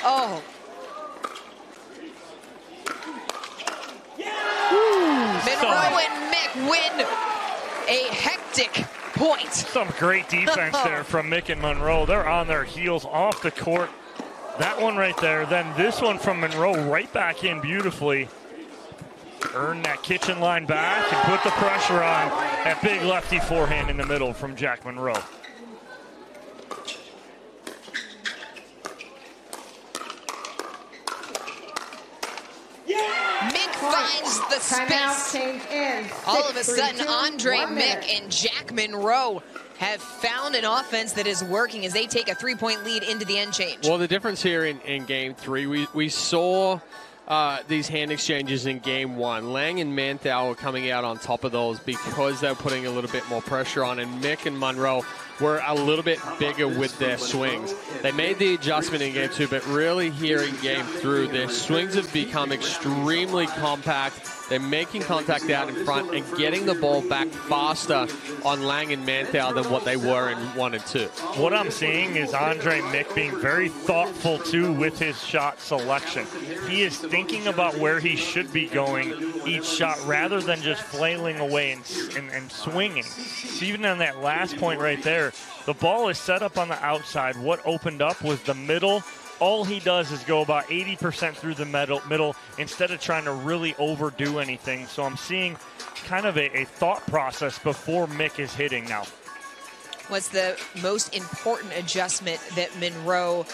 Oh. Munro and Mick win a hectic point. Some great defense there from Mick and Munro. They're on their heels off the court. That one right there. Then this one from Munro right back in beautifully. Earn that kitchen line back and put the pressure on that big lefty forehand in the middle from Jack Munro. Mick finds the space. All of a sudden, Andre Mick and Jack Munro have found an offense that is working as they take a 3-point lead into the end change. Well, the difference here in game three, we saw these hand exchanges in game one. Lange and Manthou were coming out on top of those because they're putting a little bit more pressure on, and Mick and Munro were a little bit bigger with their swings. They made the adjustment in game two, but really here in game three, their swings have become extremely compact. They're making contact out in front and getting the ball back faster on Lange and Manthou than what they were in 1 and 2. What I'm seeing is Andre Mick being very thoughtful, too, with his shot selection. He is thinking about where he should be going each shot rather than just flailing away and swinging. So even on that last point right there, the ball is set up on the outside. What opened up was the middle. All he does is go about 80% through the middle instead of trying to really overdo anything. So I'm seeing kind of a thought process before Mick is hitting now. What's the most important adjustment that Munro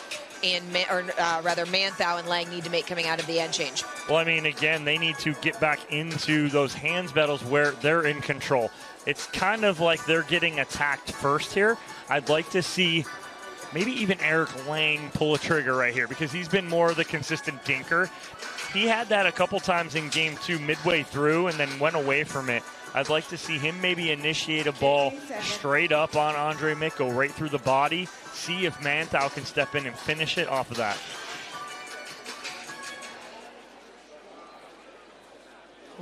and Manthou and Lange need to make coming out of the end change? Well, I mean, again, they need to get back into those hands battles where they're in control. It's kind of like they're getting attacked first here. I'd like to see maybe even Eric Lange pull a trigger right here because he's been more of the consistent dinker. He had that a couple times in game two midway through and then went away from it. I'd like to see him maybe initiate a ball straight up on Andre Mick, go right through the body, see if Manthou can step in and finish it off of that.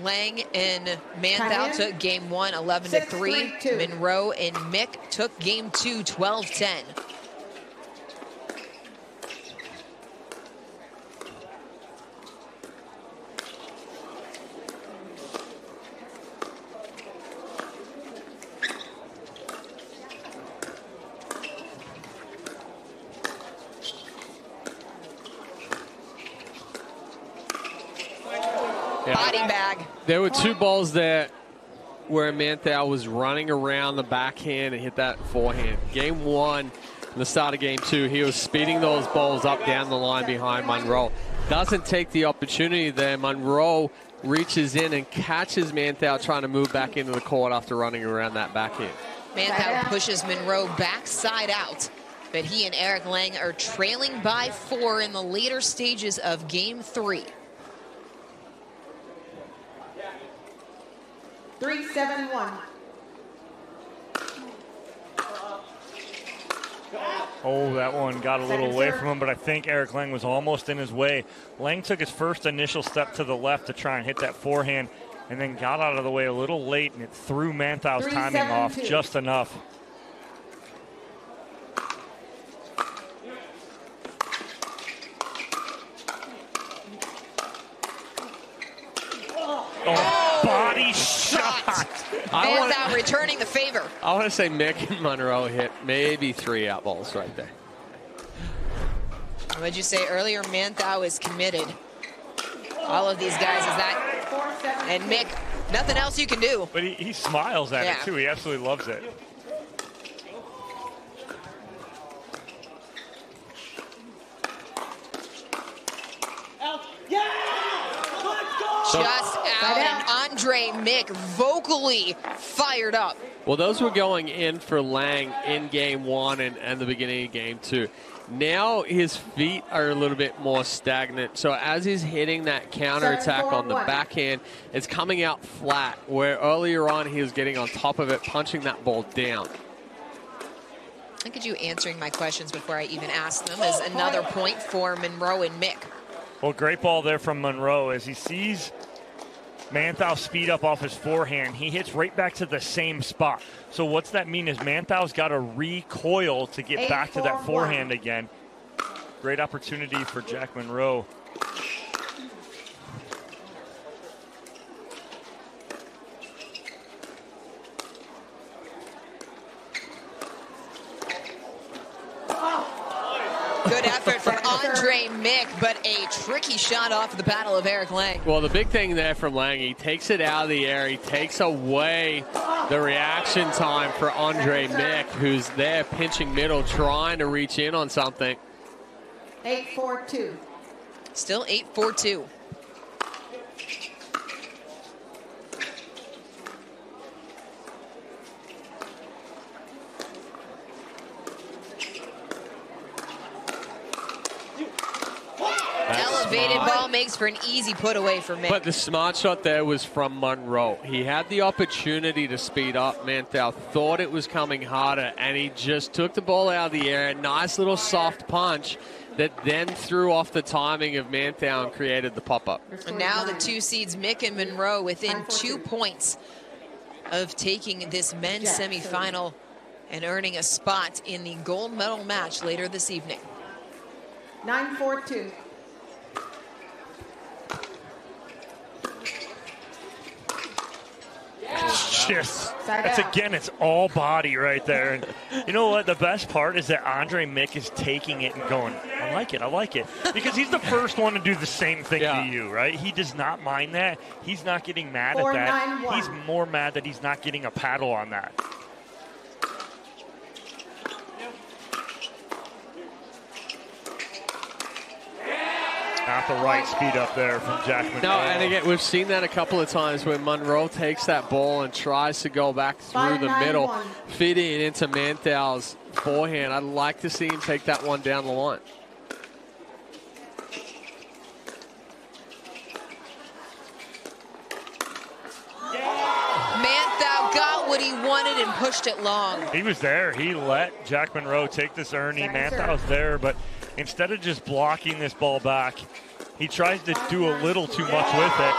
Lange and Manthou took game one 11-3. Munro and Mick took game two 12-10. Body bag. There were two balls there where Manthou was running around the backhand and hit that forehand. Game one, in the start of game two, he was speeding those balls up down the line behind Munro. Doesn't take the opportunity there. Munro reaches in and catches Manthou trying to move back into the court after running around that backhand. Manthou pushes Munro backside out, but he and Eric Lange are trailing by 4 in the later stages of game 3. 3-7-1. Oh, that one got a little away from him, but I think Eric Lange was almost in his way. Lange took his first initial step to the left to try and hit that forehand and then got out of the way a little late, and it threw Manthou's timing off just enough. Oh, body shot. Manthou returning the favor. I want to say Mick and Munro hit maybe 3 out balls right there. What did you say earlier? Manthou is committed. All of these guys is that. And Mick, nothing else you can do. But he smiles at it, too. He absolutely loves it. Just out, and Andre Mick vocally fired up. Well, those were going in for Lange in game 1 and the beginning of game 2. Now his feet are a little bit more stagnant. So as he's hitting that counterattack on the backhand, it's coming out flat, where earlier on he was getting on top of it, punching that ball down. Look at you answering my questions before I even asked them is another point for Munro and Mick. Well, great ball there from Munro as he sees Manthou speed up off his forehand. He hits right back to the same spot. So what's that mean is Manthou's got to recoil to get back to that forehand again. Great opportunity for Jack Munro. Good effort from Andre Mick, but a tricky shot off the paddle of Eric Lange. Well, the big thing there from Lange, he takes it out of the air. He takes away the reaction time for Andre Mick, who's there pinching middle, trying to reach in on something. 8-4-2. Still 8-4-2. Elevated ball makes for an easy put away for Mick. But the smart shot there was from Munro. He had the opportunity to speed up. Manthou thought it was coming harder, and he just took the ball out of the air. Nice little soft punch that then threw off the timing of Manthou and created the pop-up. And now the 2 seeds, Mick and Munro, within 2 points of taking this men's semifinal and earning a spot in the gold medal match later this evening. 9-4-2. That's again, it's all body right there. And you know what? The best part is that Andre Mick is taking it and going, I like it, I like it. Because he's the first one to do the same thing to you, right? He does not mind that. He's not getting mad at that. He's more mad that he's not getting a paddle on that. Not the right speed up there from Jack Munro. No, and again, we've seen that a couple of times when Munro takes that ball and tries to go back through the middle, feeding it into Manthou's forehand. I'd like to see him take that one down the line. Manthou got what he wanted and pushed it long. He was there. He let Jack Munro take this Ernie. Manthou's there, but instead of just blocking this ball back, he tries to do a little too much with it.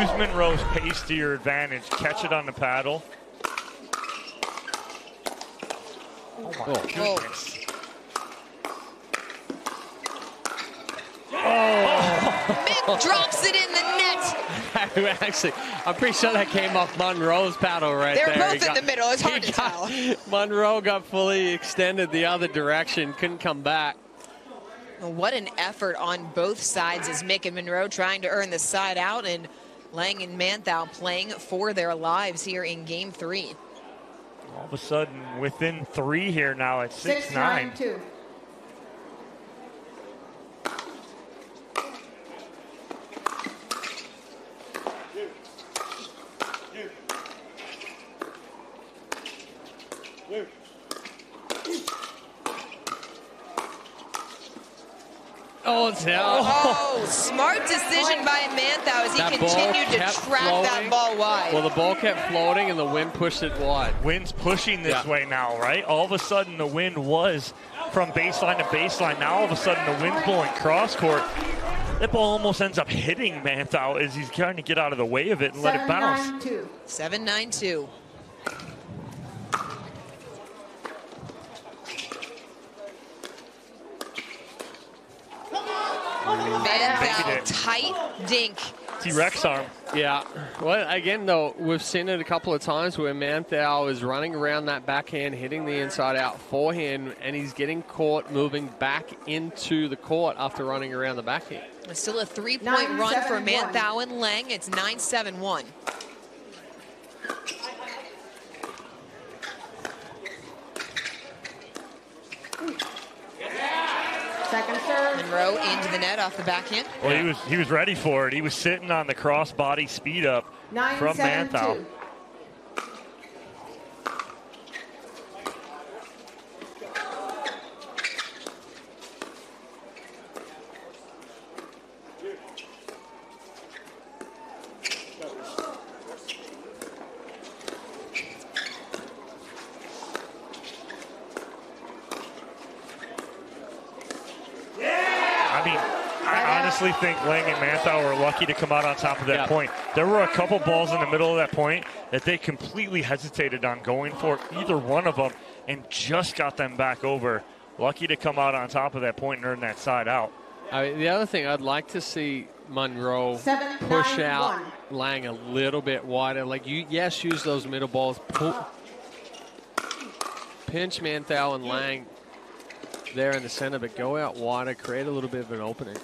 Use Munro's pace to your advantage. Catch it on the paddle. Oh, my goodness. Mick drops it in the net. Actually, I'm pretty sure that came off Munro's paddle right there. They're both in the middle. It's hard to tell. Munro got fully extended the other direction, couldn't come back. What an effort on both sides as Mick and Munro trying to earn the side out, and Lange and Manthou playing for their lives here in game 3. All of a sudden, within 3 here now at 6-9. 6-9-2. Oh, it's out. Oh, smart decision by Manthou as he continued to track that ball wide. Well, the ball kept floating and the wind pushed it wide. Wind's pushing this way now, right? All of a sudden, the wind was from baseline to baseline. Now, all of a sudden, the wind's blowing cross court. That ball almost ends up hitting Manthou as he's trying to get out of the way of it and let it bounce. 7-9-2. Manthou, tight dink T-Rex arm. Yeah. Well, again, though, we've seen it a couple of times where Manthou is running around that backhand, hitting the inside-out forehand, and he's getting caught moving back into the court after running around the backhand. It's still a 3-point run for Manthou and Lange. It's 9-7-1. Second serve. Munro into the net off the backhand. Well, he was ready for it. He was sitting on the cross-body speed up from Manthou. I think Lange and Manthou were lucky to come out on top of that point. There were a couple balls in the middle of that point that they completely hesitated on going for, either one of them, and just got them back over. Lucky to come out on top of that point and earn that side out. The other thing, I'd like to see Munro push out Lange a little bit wider. Like, use those middle balls. Pinch Manthou and Lange there in the center, but go out wider, create a little bit of an opening.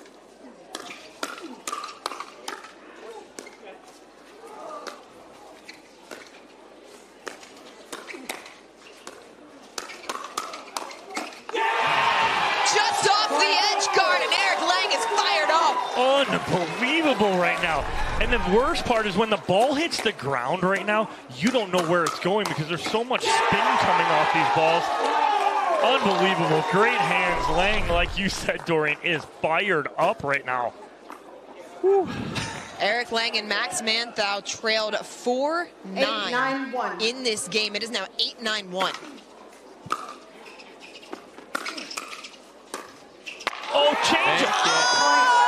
Unbelievable right now. And the worst part is when the ball hits the ground right now, you don't know where it's going because there's so much spin coming off these balls. Unbelievable. Great hands. Lange, like you said, Dorian, is fired up right now. Whew. Eric Lange and Max Manthou trailed 4-9 in this game. It is now 8-9-1. Oh, change it. Oh!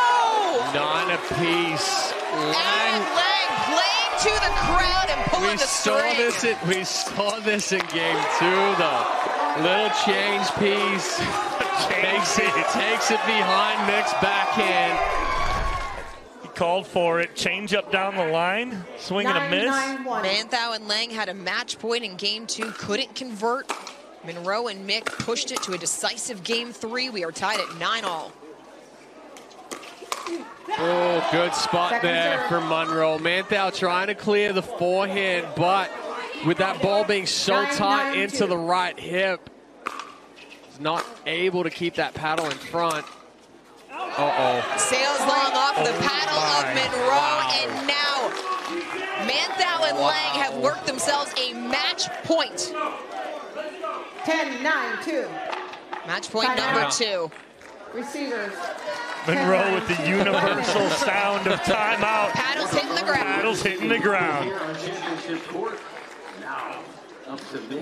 9 apiece. Lange playing to the crowd and pulling the string. We saw this in game 2, the little change piece. Takes it behind Mick's backhand. He called for it. Change up down the line. Swing and a miss. Manthou and Lange had a match point in game 2. Couldn't convert. Munro and Mick pushed it to a decisive game 3. We are tied at 9-all. Oh, good spot there for Munro. Manthou trying to clear the forehand, but with that ball being so tight into the right hip, he's not able to keep that paddle in front. Sails long off the paddle of Munro, and now Manthou and Lange have worked themselves a match point. 10-9-2. Match point number 2. Receivers. Munro with the universal sound of timeout. Paddles hitting the ground. Paddles hitting the ground.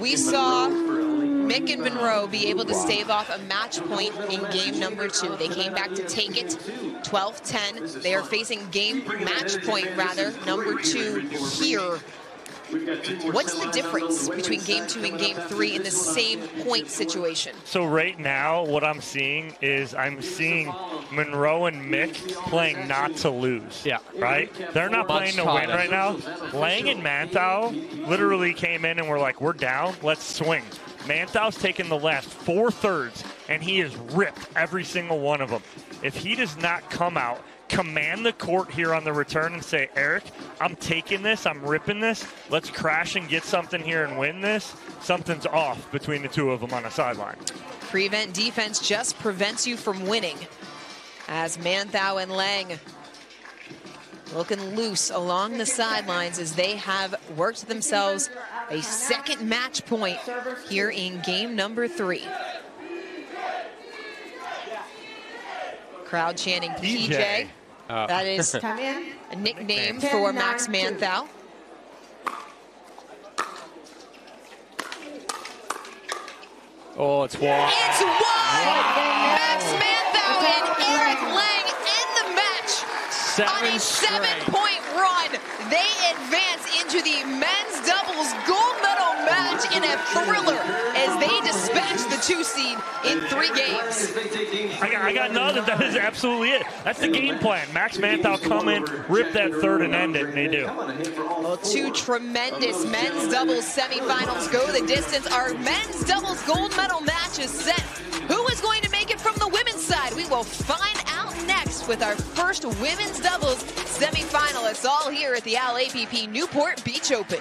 We saw Mick and Munro be able to stave off a match point in game number 2. They came back to take it 12-10. They are facing match point number 2 here. What's the difference between game 2 and game 3 in the same point situation? So right now, what I'm seeing is Munro and Mick playing not to lose. Yeah. Right? They're not playing to win right now. Lange and Manthou literally came in and were like, we're down, let's swing. Manthou's taken the last 4 thirds, and he has ripped every single one of them. If he does not come out, command the court here on the return and say, Eric, I'm taking this, I'm ripping this, let's crash and get something here and win this, something's off between the two of them on a sideline. Prevent defense just prevents you from winning, as Manthou and Lange looking loose along the sidelines as they have worked themselves a second match point here in game number 3. Crowd chanting PJ. That is a nickname for Max Manthou. Oh, it's wide. It's wide! Max Manthou and Eric Lange end the match on a 7-point run. They advance into the men's doubles gold medal match in a thriller as they dispatch the 2 seed in 3 games. I got nothing. That is absolutely it. That's the game plan. Max Manthou come in, rip that third, and end it, and they do. Well, 2 tremendous men's doubles semifinals go the distance. Our men's doubles gold medal match is set. Who is going to make it from the women's side? We will find out next with our first women's doubles semifinal. It's all here at the LAPP Newport Beach Open.